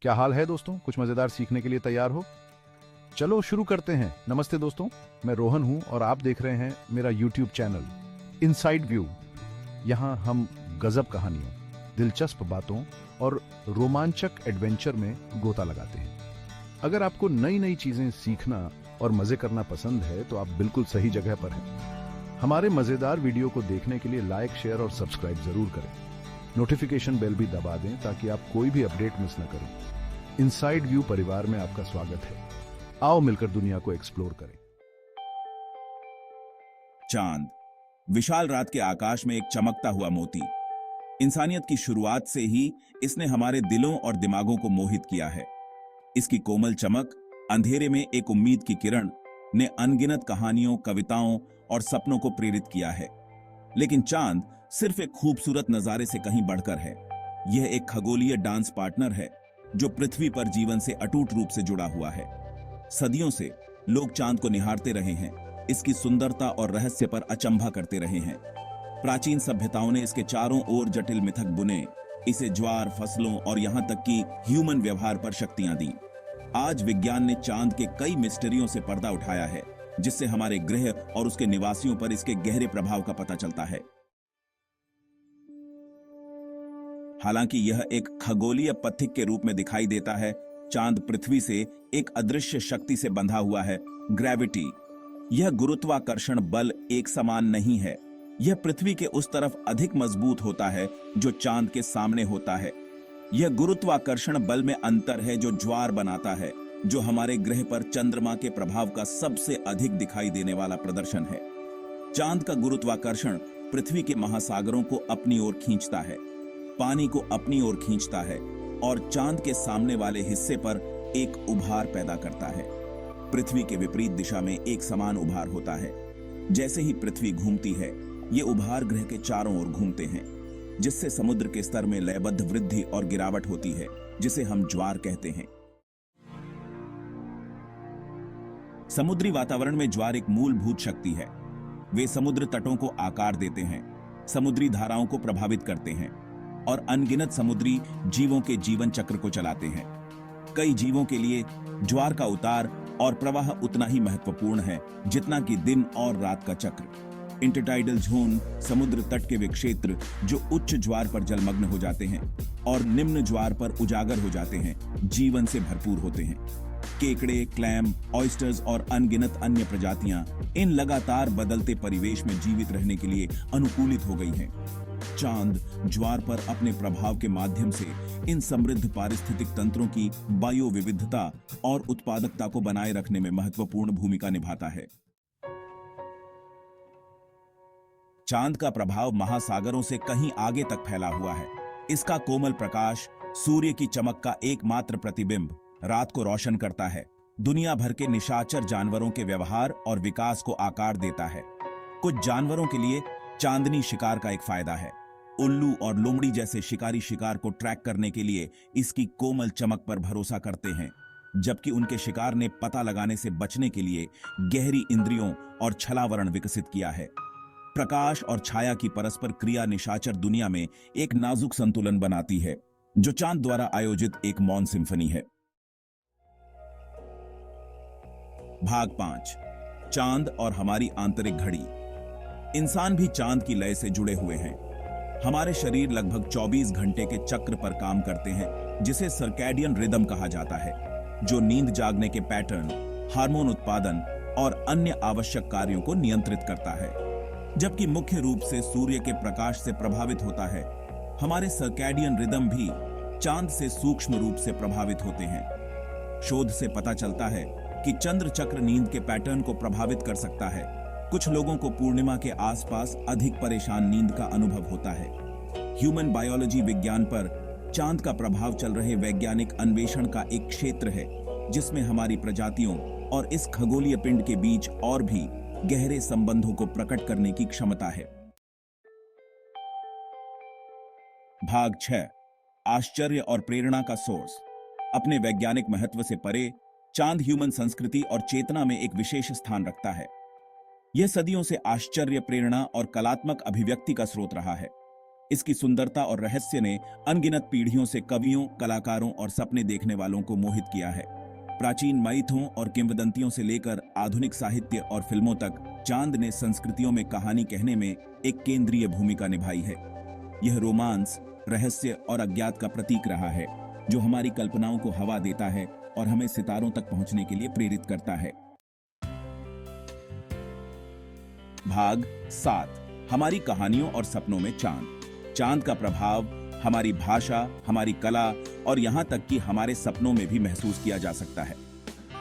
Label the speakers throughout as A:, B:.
A: क्या हाल है दोस्तों? कुछ मजेदार सीखने के लिए तैयार हो? चलो शुरू करते हैं। नमस्ते दोस्तों, मैं रोहन हूं और आप देख रहे हैं मेरा यूट्यूब चैनल इनसाइड व्यू। यहाँ हम गजब कहानियों, दिलचस्प बातों और रोमांचक एडवेंचर में गोता लगाते हैं। अगर आपको नई नई चीजें सीखना और मजे करना पसंद है तो आप बिल्कुल सही जगह पर हैं। हमारे मजेदार वीडियो को देखने के लिए लाइक, शेयर और सब्सक्राइब जरूर करें। नोटिफिकेशन बेल भी दबा दें ताकि आप कोई भी अपडेट मिस न करें। इनसाइड व्यू परिवार में आपका स्वागत है। आओ मिलकर दुनिया को एक्सप्लोर करें।
B: चांद, विशाल रात के आकाश में एक चमकता हुआ मोती। इंसानियत की शुरुआत से ही इसने हमारे दिलों और दिमागों को मोहित किया है। इसकी कोमल चमक, अंधेरे में एक उम्मीद की किरण ने अनगिनत कहानियों, कविताओं और सपनों को प्रेरित किया है। लेकिन चांद सिर्फ एक खूबसूरत नजारे से कहीं बढ़कर है। यह एक खगोलीय डांस पार्टनर है जो पृथ्वी पर जीवन से अटूट रूप से जुड़ा हुआ है। सदियों से लोग चांद को निहारते रहे हैं, इसकी सुंदरता और रहस्य पर अचंभा करते रहे हैं। प्राचीन सभ्यताओं ने इसके चारों ओर जटिल मिथक बुने, इसे ज्वार, फसलों और यहां तक कि ह्यूमन व्यवहार पर शक्तियां दी। आज विज्ञान ने चांद के कई मिस्टरियों से पर्दा उठाया है, जिससे हमारे ग्रह और उसके निवासियों पर इसके गहरे प्रभाव का पता चलता है। हालांकि यह एक खगोलीय पथिक के रूप में दिखाई देता है, चांद पृथ्वी से एक अदृश्य शक्ति से बंधा हुआ है, ग्रेविटी। यह गुरुत्वाकर्षण बल एक समान नहीं है। यह पृथ्वी के उस तरफ अधिक मजबूत होता है जो चांद के सामने होता है। यह गुरुत्वाकर्षण बल में अंतर है जो ज्वार बनाता है, जो हमारे ग्रह पर चंद्रमा के प्रभाव का सबसे अधिक दिखाई देने वाला प्रदर्शन है। चांद का गुरुत्वाकर्षण पृथ्वी के महासागरों को अपनी ओर खींचता है, पानी को अपनी ओर खींचता है और चांद के सामने वाले हिस्से पर एक उभार पैदा करता है। पृथ्वी के विपरीत दिशा में एक समान उभार होता है। जैसे ही पृथ्वी घूमती है, ये उभार ग्रह के चारों ओर घूमते हैं, जिससे समुद्र के स्तर में लयबद्ध वृद्धि और गिरावट होती है, जिसे हम ज्वार कहते हैं। समुद्री वातावरण में ज्वार एक मूलभूत शक्ति है। वे समुद्र तटों को आकार देते हैं, समुद्री धाराओं को प्रभावित करते हैं और अनगिनत समुद्री जीवों के जीवन चक्र को चलाते हैं। कई जीवों के लिए ज्वार का उतार और प्रवाह उतना ही महत्वपूर्ण है जितना कि दिन और रात का चक्र। इंटरटाइडल जोन समुद्र तट के वे क्षेत्र जो उच्च ज्वार पर जलमग्न हो जाते हैं और निम्न ज्वार पर उजागर हो जाते हैं, जीवन से भरपूर होते हैं। केकड़े, क्लैम, ऑयस्टर्स और अनगिनत अन्य प्रजातियां इन लगातार बदलते परिवेश में जीवित रहने के लिए अनुकूलित हो गई हैं। चांद ज्वार पर अपने प्रभाव के माध्यम से इन समृद्ध पारिस्थितिक तंत्रों की बायो विविधता और उत्पादकता को बनाए रखने में महत्वपूर्ण भूमिका निभाता है। चांद का प्रभाव महासागरों से कहीं आगे तक फैला हुआ है। इसका कोमल प्रकाश, सूर्य की चमक का एकमात्र प्रतिबिंब, रात को रोशन करता है, दुनिया भर के निशाचर जानवरों के व्यवहार और विकास को आकार देता है। कुछ जानवरों के लिए चांदनी शिकार का एक फायदा है। उल्लू और लोमड़ी जैसे शिकारी शिकार को ट्रैक करने के लिए इसकी कोमल चमक पर भरोसा करते हैं, जबकि उनके शिकार ने पता लगाने से बचने के लिए गहरी इंद्रियों और छलावरण विकसित किया है। प्रकाश और छाया की परस्पर क्रिया निशाचर दुनिया में एक नाजुक संतुलन बनाती है, जो चांद द्वारा आयोजित एक मौन सिम्फनी है। भाग 5, चांद और हमारी आंतरिक घड़ी। इंसान भी चांद की लय से जुड़े हुए हैं। हमारे शरीर लगभग 24 घंटे के चक्र पर काम करते हैं, जिसे सर्कैडियन रिदम कहा जाता है, जो नींद जागने के पैटर्न, हार्मोन उत्पादन और अन्य आवश्यक कार्यों को नियंत्रित करता है। जबकि मुख्य रूप से सूर्य के प्रकाश से प्रभावित होता है, हमारे सर्कैडियन रिदम भी चांद से सूक्ष्म रूप से प्रभावित होते हैं। शोध से पता चलता है कि चंद्र चक्र नींद के पैटर्न को प्रभावित कर सकता है। कुछ लोगों को पूर्णिमा के आसपास अधिक परेशान नींद का अनुभव होता है। ह्यूमन बायोलॉजी विज्ञान पर चांद का प्रभाव चल रहे वैज्ञानिक अन्वेषण का एक क्षेत्र है, जिसमें हमारी प्रजातियों और इस खगोलीय पिंड के बीच और भी गहरे संबंधों को प्रकट करने की क्षमता है। भाग 6, आश्चर्य और प्रेरणा का सोर्स। अपने वैज्ञानिक महत्व से परे, चांद ह्यूमन संस्कृति और चेतना में एक विशेष स्थान रखता है। यह सदियों से आश्चर्य, प्रेरणा और कलात्मक अभिव्यक्ति का स्रोत रहा है। इसकी सुंदरता और रहस्य ने अनगिनत पीढ़ियों से कवियों, कलाकारों और सपने देखने वालों को मोहित किया है। प्राचीन माइथों और किंवदंतियों से लेकर आधुनिक साहित्य और फिल्मों तक चांद ने संस्कृतियों में कहानी कहने में एक केंद्रीय भूमिका निभाई है। यह रोमांस, रहस्य और अज्ञात का प्रतीक रहा है, जो हमारी कल्पनाओं को हवा देता है और हमें सितारों तक पहुंचने के लिए प्रेरित करता है। भाग 7, हमारी कहानियों और सपनों में चांद। चांद का प्रभाव हमारी भाषा, हमारी कला और यहां तक कि हमारे सपनों में भी महसूस किया जा सकता है।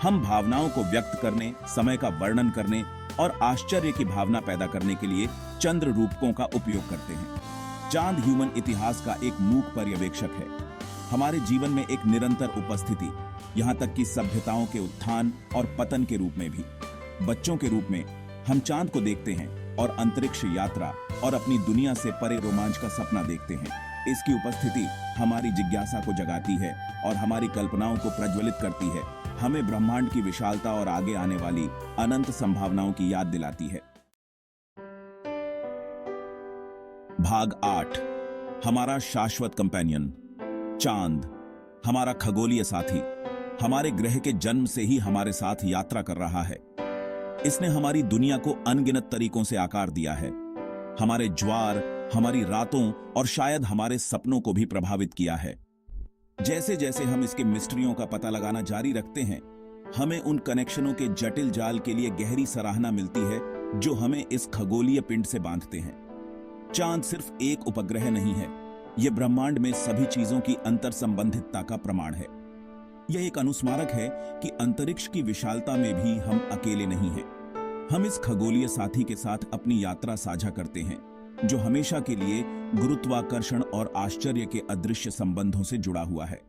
B: हम भावनाओं को व्यक्त करने, समय का वर्णन करने और आश्चर्य की भावना पैदा करने के लिए चंद्र रूपकों का उपयोग करते हैं। चांद ह्यूमन इतिहास का एक मूक पर्यवेक्षक है, हमारे जीवन में एक निरंतर उपस्थिति, यहां तक कि सभ्यताओं के उत्थान और पतन के रूप में भी। बच्चों के रूप में हम चांद को देखते हैं और अंतरिक्ष यात्रा और अपनी दुनिया से परे रोमांच का सपना देखते हैं। इसकी उपस्थिति हमारी जिज्ञासा को जगाती है और हमारी कल्पनाओं को प्रज्वलित करती है, हमें ब्रह्मांड की विशालता और आगे आने वाली अनंत संभावनाओं की याद दिलाती है। भाग 8, हमारा शाश्वत कंपेनियन। चांद हमारा खगोलीय साथी हमारे ग्रह के जन्म से ही हमारे साथ यात्रा कर रहा है। इसने हमारी दुनिया को अनगिनत तरीकों से आकार दिया है, हमारे ज्वार, हमारी रातों और शायद हमारे सपनों को भी प्रभावित किया है। जैसे जैसे हम इसके मिस्ट्रियों का पता लगाना जारी रखते हैं, हमें उन कनेक्शनों के जटिल जाल के लिए गहरी सराहना मिलती है जो हमें इस खगोलीय पिंड से बांधते हैं। चांद सिर्फ एक उपग्रह नहीं है, यह ब्रह्मांड में सभी चीजों की अंतर संबंधितता का प्रमाण है। यह एक अनुस्मारक है कि अंतरिक्ष की विशालता में भी हम अकेले नहीं हैं। हम इस खगोलीय साथी के साथ अपनी यात्रा साझा करते हैं, जो हमेशा के लिए गुरुत्वाकर्षण और आश्चर्य के अदृश्य संबंधों से जुड़ा हुआ है।